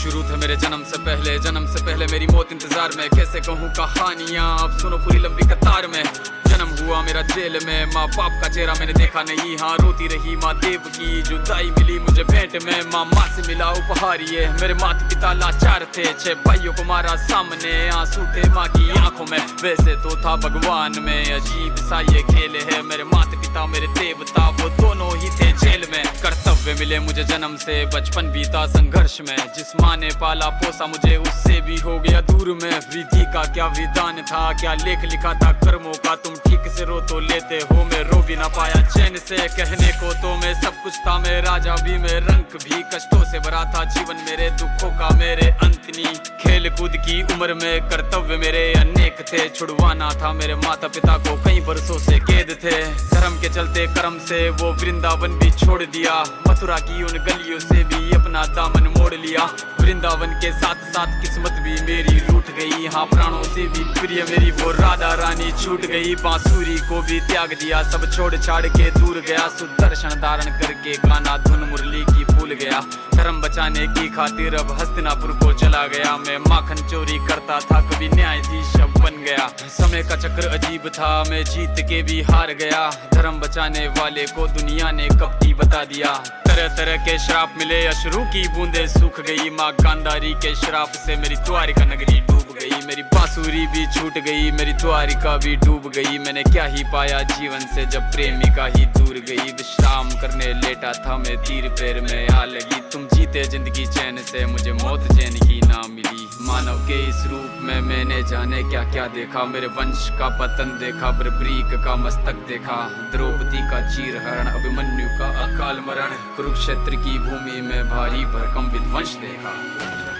शुरू थे मेरे जन्म से पहले मेरी मौत इंतजार में। कैसे कहूँ कहानियाँ, अब सुनो पूरी लंबी कतार में। जन्म हुआ मेरा जेल में, माँ बाप का चेहरा मैंने देखा नहीं। हाँ रोती रही माँ देव की, जुदाई मिली मुझे भेंट में। माँ से मिला उपहार ये, मेरे माता पिता लाचार थे। 6 भाइयों को मारा सामने, आंसू थे माँ की आंखों में। वैसे तो था भगवान में, अजीब सा ये खेल है। मेरे माता पिता मेरे देवता, वो दोनों ही थे जेल में। कर्तव्य मिले मुझे जन्म से, बचपन बीता संघर्ष में। जिस माँ ने पाला पोसा मुझे, उससे भी हो गया दूर में। विधि का क्या विधान था, क्या लेख लिखा था कर्मों का। तुम ठीक से रो तो लेते हो, मैं रो भी ना पाया चैन से। कहने को तो मैं सब कुछ था, मैं राजा भी, मैं रंक भी। कष्टों से भरा था जीवन मेरे, दुखों का मेरे अंत नहीं। खेल कूद की उम्र में कर्तव्य मेरे अनेक थे। छुड़वाना था मेरे माता पिता को, कई बरसों से कैद थे। धर्म के चलते कर्म से वो वृंदावन भी छोड़ दिया। मथुरा की उन गलियों से भी अपना दामन मोड़ लिया। वृंदावन के साथ साथ किस्मत भी मेरी रूठ गई। हाँ प्राणों से भी प्रिय मेरी वो राधा रानी छूट गई। बांसुरी को भी त्याग दिया, सब छोड़ छाड़ के दूर गया। सुदर्शन धारण करके गाना धुन मुरली की भूल गया। धर्म बचाने की खातिर अब हस्तिनापुर को चला गया। मैं माखन चोरी करता था, कभी न्यायाधीश अब बन गया। समय का चक्र अजीब था, मैं जीत के भी हार गया। धर्म बचाने वाले को दुनिया ने कपटी बता दिया। तरह तरह के श्राप मिले, अश्रु की बूंदे सूख गई। माँ गांधारी के श्राप से मेरी द्वारिका नगरी डूब गई। मेरी बांसुरी भी छूट गई, मेरी द्वारिका भी डूब गई। मैंने क्या ही पाया जीवन से, जब प्रेमिका ही दूर गई। विश्राम करने लेटा था मैं, तीर पैर में आ लगी। तुम जीते जिंदगी चैन से, मुझे मौत चैन की ना मिली। मानव के इस रूप में मैंने जाने क्या क्या देखा। मेरे वंश का पतन देखा, बर्बरीक का मस्तक देखा। द्रौपदी का चीरहरण, अभिमन्यु का अकाल मरण। कुरुक्षेत्र की भूमि में भारी भरकम विध्वंस देखा।